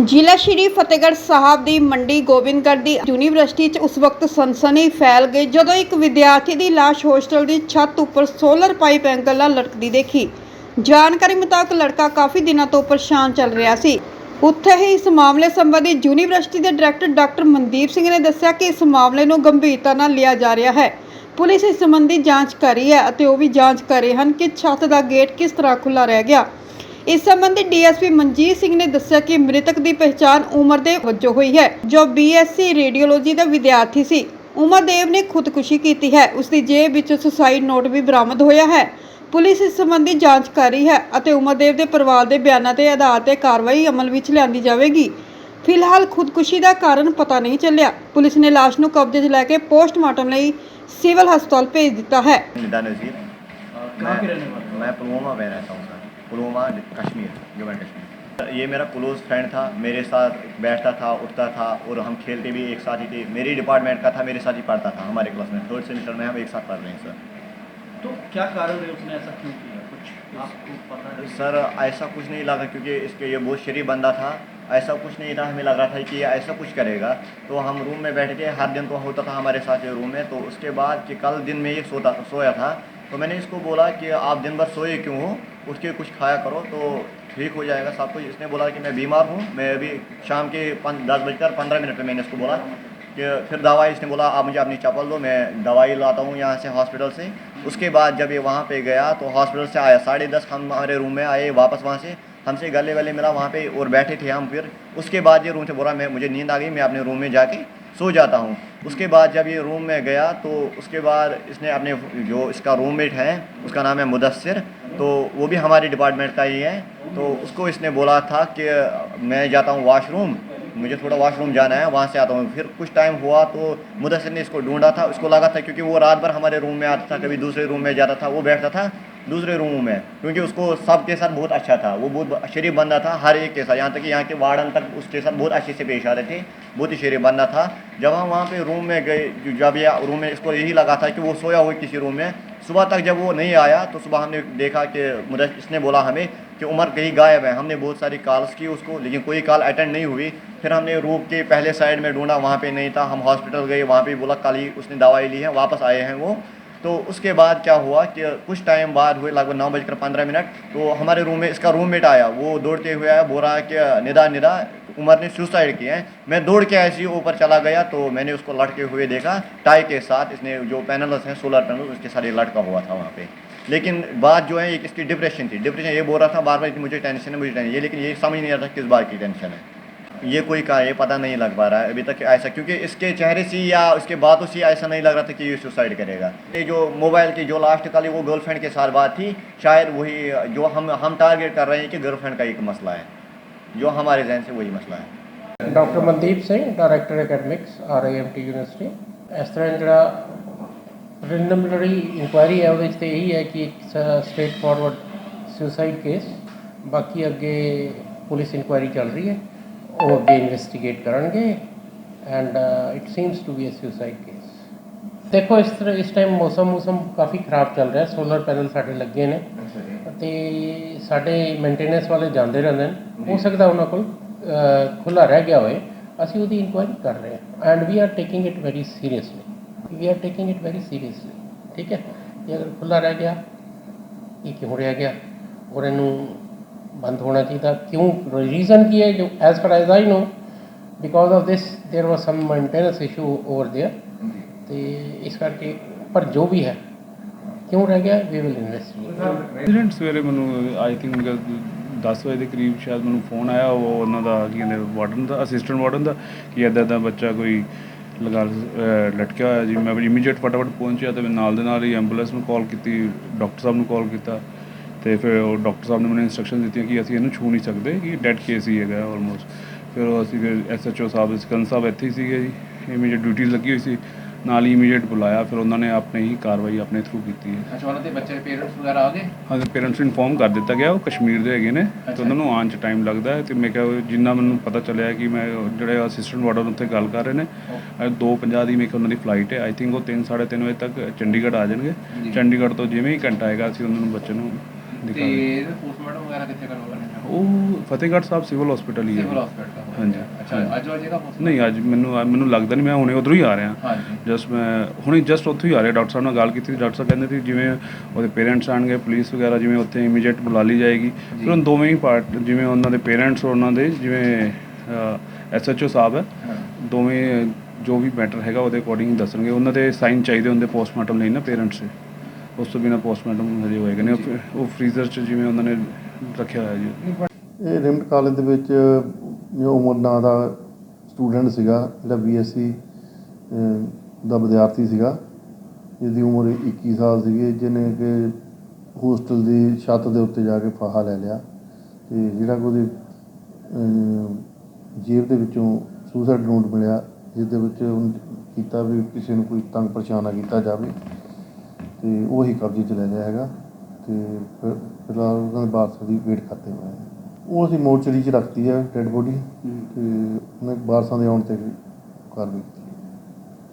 ਜ਼ਿਲ੍ਹਾ ਸ਼੍ਰੀ ਫਤਿਹਗੜ੍ਹ ਸਾਹਿਬ ਦੀ ਮੰਡੀ ਗੋਬਿੰਦਗੜ੍ਹ ਦੀ ਯੂਨੀਵਰਸਿਟੀ 'ਚ ਉਸ ਵਕਤ ਸਨਸਨੀ ਫੈਲ ਗਈ ਜਦੋਂ ਇੱਕ ਵਿਦਿਆਰਥੀ ਦੀ ਲਾਸ਼ ਹੋਸਟਲ ਦੀ ਛੱਤ ਉੱਪਰ ਸੋਲਰ ਪਾਈਪ ਐਂਗਲ ਨਾਲ ਲਟਕਦੀ ਦੇਖੀ। ਜਾਣਕਾਰੀ ਮੁਤਾਬਕ ਲੜਕਾ ਕਾਫੀ ਦਿਨਾਂ ਤੋਂ ਪਰੇਸ਼ਾਨ ਚੱਲ ਰਿਹਾ ਸੀ। ਉੱਥੇ ਹੀ ਇਸ ਮਾਮਲੇ ਸੰਬੰਧੀ ਯੂਨੀਵਰਸਿਟੀ ਦੇ ਡਾਇਰੈਕਟਰ ਡਾਕਟਰ ਮਨਦੀਪ ਸਿੰਘ ਨੇ ਦੱਸਿਆ ਕਿ ਇਸ ਮਾਮਲੇ ਨੂੰ ਗੰਭੀਰਤਾ ਨਾਲ ਲਿਆ ਜਾ ਰਿਹਾ ਹੈ। ਪੁਲਿਸ ਇਸ ਸੰਬੰਧੀ ਜਾਂਚ ਕਰ ਰਹੀ ਹੈ ਅਤੇ ਉਹ ਵੀ ਜਾਂਚ ਕਰ ਰਹੇ ਹਨ ਕਿ ਛੱਤ ਦਾ ਗੇਟ ਕਿਸ ਤਰ੍ਹਾਂ ਖੁੱਲ੍ਹਾ ਰਹਿ ਗਿਆ। इस संबंधी डीएसपी मनजीत सिंह ने दस्सिया कि मृतक की पहचान उमरदेव वजों हुई है जो बीएससी रेडियोलॉजी का विद्यार्थी सी। उमरदेव ने खुदकुशी की है। उसकी जेब विच सुसाइड नोट भी बरामद होया है। पुलिस इस संबंधी जांच कर रही है और उमरदेव के परिवार के बयानों के आधार पर कार्रवाई अमल में लियांदी जाएगी। फिलहाल खुदकुशी का कारण पता नहीं चलिया। पुलिस ने लाश को कब्जे च लैके पोस्टमार्टम लिए सिविल हस्पताल भेज दिता है। पुलवामा कश्मीर, जम्मू एंड कश्मीर। ये मेरा क्लोज फ्रेंड था, मेरे साथ बैठता था, उठता था और हम खेलते भी एक साथ ही थे। मेरी डिपार्टमेंट का था, मेरे साथ ही पढ़ता था। हमारे क्लास में 3rd सेमेस्टर में हम एक साथ पढ़ रहे हैं सर। तो क्या कारण है उसने ऐसा क्यों किया, कुछ आपको पता है? सर ऐसा कुछ नहीं लगा क्योंकि इसके ये बहुत शरीफ बंदा था। ऐसा कुछ नहीं था, हमें लग रहा था कि ये ऐसा कुछ करेगा। तो हम रूम में बैठ के हर दिन तो होता था हमारे साथ ये रूम में। तो उसके बाद कि कल दिन में ये सोया था तो मैंने इसको बोला कि आप दिन भर सोए क्यों हो, उठ के कुछ खाया करो तो ठीक हो जाएगा सब कुछ। इसने बोला कि मैं बीमार हूँ, मैं अभी शाम के 10:15 पे मैंने इसको बोला कि फिर दवाई, इसने बोला आप मुझे अपनी चप्पल दो, मैं दवाई लाता हूँ यहाँ से हॉस्पिटल से। उसके बाद जब ये वहाँ पे गया तो हॉस्पिटल से आया 10:30 हम हमारे रूम में आए वापस वहाँ से। हमसे गले वले मिला वहाँ पे और बैठे थे हम। फिर उसके बाद ये रूम से बोला मैं मुझे नींद आ गई, मैं अपने रूम में जाके सो जाता हूँ। उसके बाद जब ये रूम में गया तो उसके बाद इसने अपने जो इसका रूममेट है उसका नाम है मुदस्सिर, तो वो भी हमारे डिपार्टमेंट का ही है। तो उसको इसने बोला था कि मैं जाता हूँ वॉशरूम, मुझे थोड़ा वॉशरूम जाना है, वहाँ से आता हूँ। फिर कुछ टाइम हुआ तो मुदस्सिर ने इसको ढूंढा था। उसको लगा था क्योंकि वो रात भर हमारे रूम में आता था, कभी दूसरे रूम में जाता था, वो बैठता था दूसरे रूम में क्योंकि उसको सबके साथ बहुत अच्छा था। वो बहुत शरीफ बंदा था हर एक के साथ, यहाँ तक कि यहाँ के वार्डन तक उसके साथ बहुत अच्छे से पेश आ रहे थे। बहुत ही शरीफ बंदा था। जब हम वहाँ पे रूम में गए, जब ये रूम में इसको यही लगा था कि वो सोया हुआ किसी रूम में। सुबह तक जब वो नहीं आया तो सुबह हमने देखा कि इसने बोला हमें कि उमर कहीं गायब है। हमने बहुत सारी कॉल्स की उसको लेकिन कोई कॉल अटेंड नहीं हुई। फिर हमने रूम के पहले साइड में ढूंढा, वहाँ पे नहीं था। हम हॉस्पिटल गए, वहाँ पे बोला कल ही उसने दवाई ली है, वापस आए हैं वो। तो उसके बाद क्या हुआ कि कुछ टाइम बाद हुए लगभग 9:15 तो हमारे रूम में इसका रूममेट आया। वो दौड़ते हुए आया, बोल रहा है कि निदा उमर ने सुसाइड किया है। मैं दौड़ के ऐसे ही ऊपर चला गया तो मैंने उसको लटके हुए देखा टाई के साथ। इसने जो पैनल्स हैं सोलर पैनल उसके साथ लटका हुआ था वहाँ पे। लेकिन बात जो है एक इसकी डिप्रेशन थी। डिप्रेशन ये बोल रहा था बार बार कि मुझे टेंशन है, मुझे टेंशन है, लेकिन ये समझ नहीं आ रहा किस बात की टेंशन है। ये कोई का ये पता नहीं लग पा रहा है अभी तक ऐसा, क्योंकि इसके चेहरे से या उसके बातों से ऐसा नहीं लग रहा था कि ये सुसाइड करेगा। ये जो मोबाइल की जो लास्ट कॉल वो गर्लफ्रेंड के साथ बात थी, शायद वही जो हम टारगेट कर रहे हैं कि गर्लफ्रेंड का एक मसला है, जो हमारे जहन से वही मसला है। Doctor Mandeep Singh, director academics RIMT university. इस तरह जो प्रिलिमिनरी इंक्वायरी है वो यही है कि एक स्ट्रेट फॉरवर्ड सुसाइड केस, बाकी अगे पुलिस इंक्वायरी चल रही है, वो अगे इन्वेस्टिगेट करेंगे and it seems to be a suicide case. देखो इस तरह इस टाइम मौसम काफ़ी खराब चल रहा है। सोलर पैनल साढ़े लगे ने ते साढ़े मेंटेनेंस वाले जाते रहते हैं। हो सकता उन्होंने को खुला रह गया होए, असी वो इंक्वायरी कर रहे हैं and we are taking it very seriously. ठीक है, ये अगर खुला रह गया ये क्यों रह गया और इनू बंद होना चाहिए। क्यों, रीज़न की है जो as far as I know because of this there was some maintenance issue over there, तो इस करके पर जो भी है क्यों रह गया वी विल इन्वेस्टिगेट। सवेरे मैं आई थिंक 10 बजे के करीब शायद मैं फोन आया वो उन्होंने की कहते वार्डन का असिस्टेंट वार्डन का कि इदा बच्चा कोई लगा लटकिया होया जी। मैं इमीडिएट फटाफट पहुंचा तो मैं नाल दे नाल ही एंबूलेंस में कॉल की, डॉक्टर साहब ने कॉल किया तो फिर डॉक्टर साहब ने मैंने इंस्ट्रक्शन दी कि असीं इहनूं छू नहीं सकते कि डेड केस ही है ऑलमोस्ट। फिर असीं SHO साहब सिकंद साहब इत्थे ही सीगे जी, इमीडिएट ड्यूटी लगी हुई सी, नाल ही इमीडिएट बुलाया। फिर उन्होंने अपने ही कार्रवाई अपने थ्रू की है। अच्छा, उन्होंने बच्चे पेरेंट्स वगैरह आ गए? हाँ, पेरेंट्स ਨੂੰ ਇਨਫੋਰਮ ਕਰ ਦਿੱਤਾ ਗਿਆ, ਉਹ ਕਸ਼ਮੀਰ ਦੇ ਹੈਗੇ ਨੇ ਤੇ ਉਹਨਾਂ ਨੂੰ ਆਉਣ 'ਚ ਟਾਈਮ ਲੱਗਦਾ ਹੈ। ਤੇ ਮੈਂ ਕਿਹਾ ਜਿੰਨਾ ਮੈਨੂੰ ਪਤਾ ਚੱਲਿਆ ਕਿ ਮੈਂ ਜਿਹੜੇ ਅਸਿਸਟੈਂਟ ਵਾਰਡਨ ਉੱਥੇ ਗੱਲ ਕਰ ਰਹੇ ਨੇ 2:50 ਦੀ ਮੈਂ ਕਿਹਾ ਉਹਨਾਂ ਦੀ ਫਲਾਈਟ ਹੈ। ਆਈ ਥਿੰਕ ਉਹ 3-3:30 ਵਜੇ ਤੱਕ ਚੰਡੀਗੜ੍ਹ ਆ ਜਾਣਗੇ। ਚੰਡੀਗੜ੍ਹ ਤੋਂ ਜਿਵੇਂ ਹੀ ਘੰਟਾ ਆਏਗਾ ਅਸੀਂ ਉਹਨਾਂ ਨੂੰ ਬੱਚੇ ਨੂੰ ਤੇ ਪੋਸਟਮਾਰਟਮ ਵਗੈਰਾ ਕਿੱਥੇ ਕਰਵਾਉਣਾ ਹੈ? ਉਹ ਫਤਿਹਗੜ੍ਹ ਸਾਹਿਬ ਸਿਵਲ ਹਸਪੀਟਲ ਹੀ ਹੈ। ਸਿਵਲ ਹਸਪੀਟਲ ਹਾਂਜੀ ਅੱਛਾ ਅੱਜ ਵਜੇਗਾ ਨਹੀਂ ਅੱਜ ਮੈਨੂੰ ਲੱਗਦਾ ਨਹੀਂ, ਮੈਂ ਹੁਣੇ ਉੱਧਰੋਂ ਹੀ ਆ ਰਿਹਾ। ਹਾਂਜੀ ਜਸਟ ਮੈਂ ਹੁਣੇ ਜਸਟ ਉੱਥੋਂ ਹੀ ਆ ਰਿਹਾ। ਡਾਕਟਰ ਸਾਹਿਬ ਨਾਲ ਗੱਲ ਕੀਤੀ ਸੀ, ਡਾਕਟਰ ਸਾਹਿਬ ਕਹਿੰਦੇ ਸੀ ਜਿਵੇਂ ਉਹਦੇ ਪੇਰੈਂਟਸ ਆਣਗੇ, ਪੁਲਿਸ ਵਗੈਰਾ ਜਿਵੇਂ ਉੱਥੇ ਇਮੀਡੀਏਟ ਬੁਲਾ ਲਈ ਜਾਏਗੀ। ਫਿਰ ਉਹਨਾਂ ਦੋਵੇਂ ਹੀ ਪਾਰਟ, ਜਿਵੇਂ ਉਹਨਾਂ ਦੇ ਪੇਰੈਂਟਸ ਔਰ ਉਹਨਾਂ ਦੇ ਜਿਵੇਂ SHO ਸਾਹਿਬ ਹੈ, ਦੋਵੇਂ ਜੋ ਵੀ ਮੈਟਰ ਹੈਗਾ ਉਹਦੇ ਅਕੋਰਡਿੰਗ ਦੱਸਣਗੇ। ਉਹਨਾਂ ਦੇ ਸਾਈਨ ਚਾਹੀਦੇ ਹੁੰਦੇ ਪੋਸਟਮਾਰਟਮ ਲਈ ਨਾ ਪੇਰੈਂਟਸ ਦੇ, ਉਸ ਤੋਂ ਬਿਨਾਂ ਪੋਸਟਮਾਰਟਮ ਹਜੇ ਹੋਏਗਾ ਨਹੀਂ। ਉਹ ਫਰੀਜ਼ਰ 'ਚ ਜਿਵੇਂ ਉਹਨਾਂ ਨੇ ਰੱਖਿਆ ਹੋਇਆ ਜੀ। ਇਹ ਰਿਮਟ ਕਾਲਜ ਦੇ ਵਿੱਚ ਜੋ ਉਮਰ ਨਾਂ ਦਾ ਸਟੂਡੈਂਟ ਸੀਗਾ, ਜਿਹੜਾ BSc ਦਾ ਵਿਦਿਆਰਥੀ ਸੀਗਾ, ਜਿਹਦੀ ਉਮਰ 21 ਸਾਲ ਸੀਗੀ, ਜਿਹਨੇ ਕਿ ਹੋਸਟਲ ਦੀ ਛੱਤ ਦੇ ਉੱਤੇ ਜਾ ਕੇ ਫਾਹਾ ਲੈ ਲਿਆ। ਅਤੇ ਜਿਹੜਾ ਕਿ ਉਹਦੀ ਜੇਬ ਦੇ ਵਿੱਚੋਂ ਸੁਸਾਈਡ ਨੋਟ ਮਿਲਿਆ, ਜਿਸ ਦੇ ਵਿੱਚ ਉਹਨੇ ਕੀਤਾ ਵੀ ਕਿਸੇ ਨੂੰ ਕੋਈ ਤੰਗ ਪਰੇਸ਼ਾਨ ਨਾ ਕੀਤਾ ਜਾਵੇ, ਅਤੇ ਉਹ ਹੀ ਕਬਜ਼ੇ 'ਚ ਲੈ ਲਿਆ ਹੈਗਾ। ਅਤੇ ਫਿਲਹਾਲ ਉਹਨਾਂ ਦੇ ਵਾਰਸਾਂ ਦੀ ਵੇਟ ਕਰਦੇ ਹੋਏ ਹੈ। ਉਹ ਅਸੀਂ ਮੋਰਚਰੀ 'ਚ ਰੱਖਤੀ ਹੈ ਡੈਡ ਬੋਡੀ, ਅਤੇ ਉਹਨੇ ਵਾਰਸਾਂ ਦੇ ਆਉਣ 'ਤੇ ਕਾਰਵਾਈ ਕੀਤੀ।